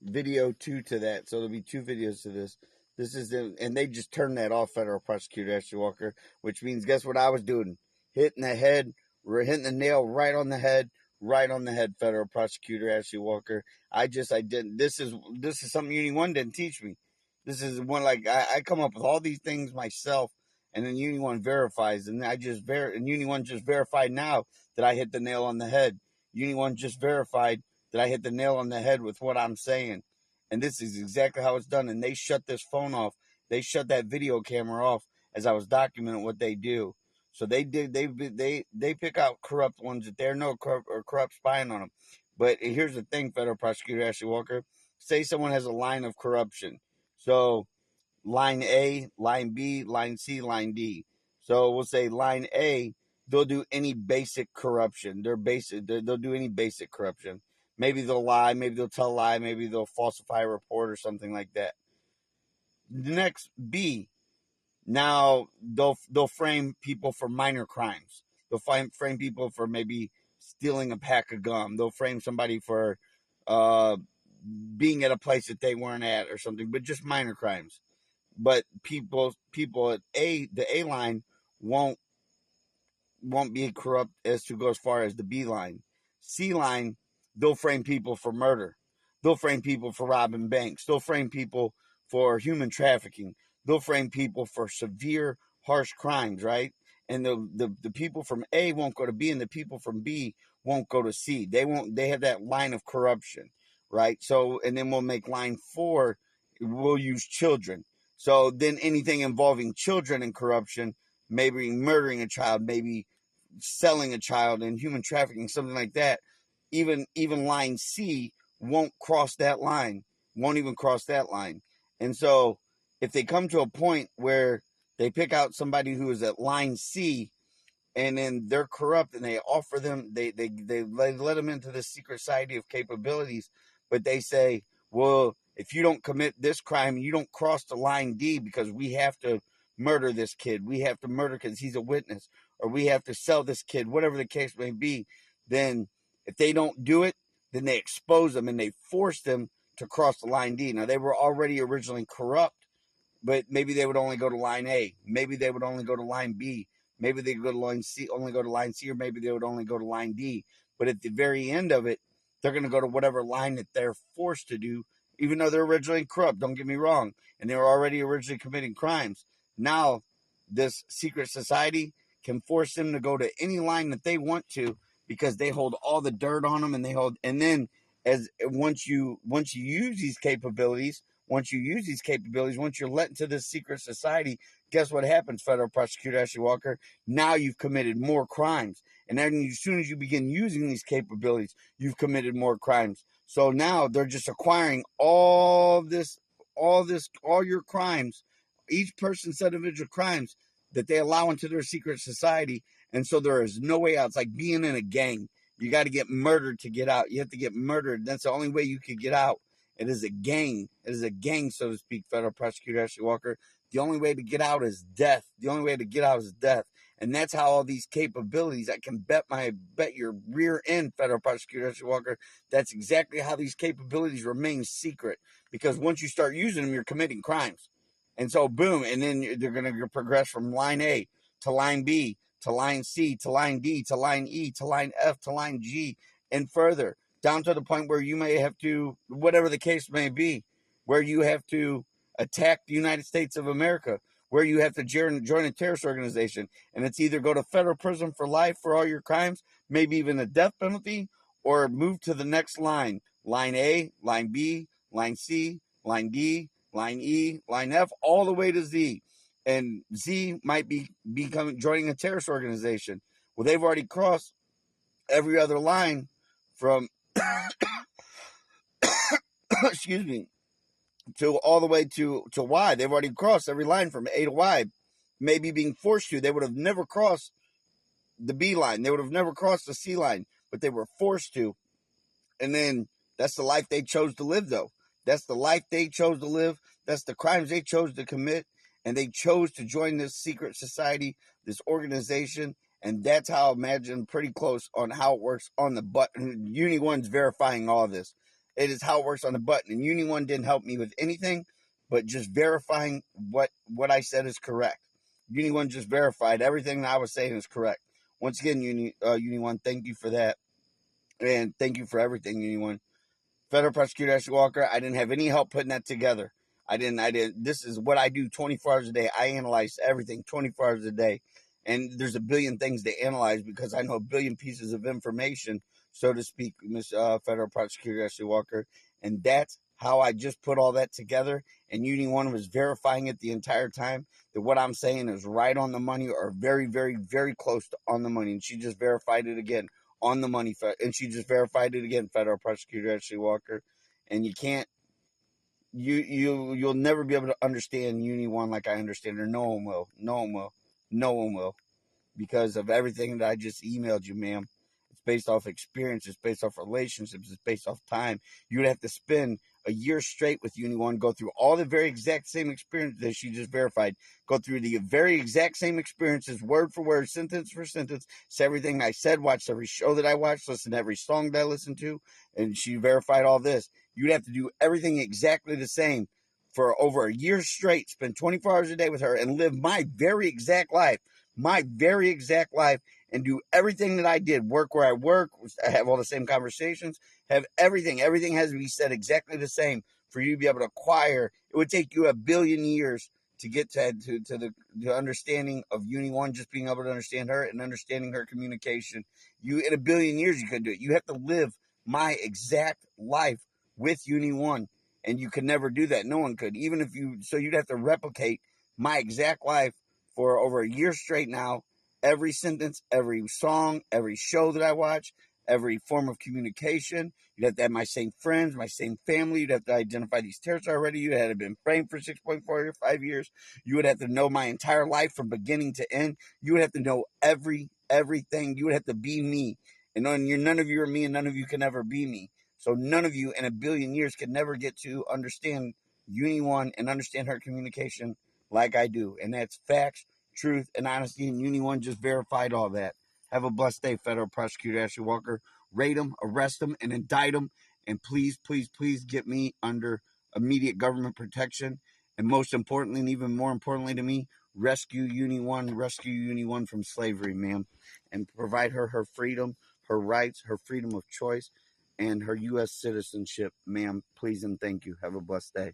video two to that, so there'll be two videos to this. This is the, and they just turned that off, Federal Prosecutor Ashley Walker, which means guess what I was doing? Hitting the head, hitting the nail right on the head, right on the head, Federal Prosecutor Ashley Walker. I didn't. This is something Uni One didn't teach me. This is one like I come up with all these things myself, and then Uni One verifies, and and Uni One just verified now that I hit the nail on the head. Uni One just verified that I hit the nail on the head with what I'm saying. And this is exactly how it's done. And they shut this phone off. They shut that video camera off as I was documenting what they do. So they pick out corrupt ones that they're no corrupt or corrupt spying on them. But here's the thing, Federal Prosecutor Ashley Walker. Say someone has a line of corruption. So line A, line B, line C, line D. So we'll say line A, they'll do any basic corruption. They'll do any basic corruption. Maybe they'll lie, maybe they'll tell a lie, maybe they'll falsify a report or something like that. The next B, now they'll frame people for minor crimes. They'll frame people for maybe stealing a pack of gum. They'll frame somebody for being at a place that they weren't at or something, but just minor crimes. But people at the A line won't be corrupt as to go as far as the B line. C line, they'll frame people for murder. They'll frame people for robbing banks. They'll frame people for human trafficking. They'll frame people for severe, harsh crimes, right? And the people from A won't go to B, and the people from B won't go to C. They have that line of corruption, right? So, and then we'll make line 4, we'll use children. So then anything involving children and corruption, maybe murdering a child, maybe selling a child and human trafficking, something like that, even line C won't cross that line, won't even cross that line. And so if they come to a point where they pick out somebody who is at line C and then they're corrupt and they offer them, they let them into the secret society of capabilities, but they say, well, if you don't commit this crime, you don't cross the line D because we have to murder this kid. We have to murder because he's a witness, or we have to sell this kid, whatever the case may be. Then if they don't do it, then they expose them and they force them to cross the line D. Now, they were already originally corrupt, but maybe they would only go to line A. Maybe they would only go to line B. Maybe they go to line C, only go to line C, or maybe they would only go to line D. But at the very end of it, they're going to go to whatever line that they're forced to do, even though they're originally corrupt. Don't get me wrong. And they were already originally committing crimes. Now, this secret society can force them to go to any line that they want to because they hold all the dirt on them, and then as once you use these capabilities, once you're let into this secret society, guess what happens, Federal Prosecutor Ashley Walker? Now you've committed more crimes. And then as soon as you begin using these capabilities, you've committed more crimes. So now they're just acquiring all your crimes, each person's set of individual crimes that they allow into their secret society. And so there is no way out. It's like being in a gang. You got to get murdered to get out. You have to get murdered. That's the only way you could get out. It is a gang. It is a gang, so to speak, Federal Prosecutor Ashley Walker. The only way to get out is death. The only way to get out is death. And that's how all these capabilities, I can bet your rear end, Federal Prosecutor Ashley Walker, that's exactly how these capabilities remain secret. Because once you start using them, you're committing crimes. And so, boom, and then they're going to progress from line A to line B to line C to line D to line E to line F to line G and further, down to the point where you may have to, whatever the case may be, where you have to attack the United States of America, where you have to join a terrorist organization. And it's either go to federal prison for life for all your crimes, maybe even a death penalty, or move to the next line. Line A, line B, line C, line D, line E, line F, all the way to Z. And Z might be joining a terrorist organization. Well, they've already crossed every other line from, excuse me, to all the way to Y. They've already crossed every line from A to Y. Maybe being forced to. They would have never crossed the B line. They would have never crossed the C line, but they were forced to. And then that's the life they chose to live, though. That's the life they chose to live. That's the crimes they chose to commit. And they chose to join this secret society, this organization. And that's how I imagine pretty close on how it works on the button. Uni One's verifying all this. It is how it works on the button. And Uni One didn't help me with anything, but just verifying what I said is correct. Uni One just verified everything that I was saying is correct. Once again, Uni One, thank you for that, and thank you for everything, Uni One. Federal Prosecutor Ashley Walker, I didn't have any help putting that together. I didn't. This is what I do 24 hours a day. I analyze everything 24 hours a day. And there's a billion things to analyze because I know a billion pieces of information, so to speak, Miss Federal Prosecutor Ashley Walker. And that's how I just put all that together. And Uni One was verifying it the entire time that what I'm saying is right on the money or very, very, very close to on the money. And she just verified it again on the money, and she just verified it again, Federal Prosecutor Ashley Walker. And you can't, you'll never be able to understand Uni One like I understand her. No one will. No one will. No one will, because of everything that I just emailed you, ma'am. It's based off experience. It's based off relationships. It's based off time. You would have to spend a year straight with Uni One, go through all the very exact same experiences that she just verified, go through the very exact same experiences, word for word, sentence for sentence, say everything I said, watch every show that I watched, listen to every song that I listened to, and she verified all this. You'd have to do everything exactly the same for over a year straight, spend 24 hours a day with her, and live my very exact life, and do everything that I did, work where I work, have all the same conversations, have everything. Everything has to be said exactly the same for you to be able to acquire. It would take you a billion years to get to the understanding of Uni One, just being able to understand her and understanding her communication. You, in a billion years, you couldn't do it. You have to live my exact life with Uni One, and you could never do that. No one could, even if you. So you'd have to replicate my exact life for over a year straight now. Every sentence, every song, every show that I watch, every form of communication. You'd have to have my same friends, my same family. You'd have to identify these terrorists already. You'd have been praying for 6.4 or 5 years. You would have to know my entire life from beginning to end. You would have to know everything. You would have to be me. And none of you are me, and none of you can ever be me. So none of you in a billion years could never get to understand Uni One and understand her communication like I do. And that's facts, truth, and honesty. And Uni One just verified all that. Have a blessed day, Federal Prosecutor Ashley Walker. Raid them, arrest them, and indict them. And please, please, please get me under immediate government protection. And most importantly, and even more importantly to me, rescue Uni One from slavery, ma'am. And provide her freedom, her rights, her freedom of choice, and her U.S. citizenship, ma'am. Please and thank you. Have a blessed day.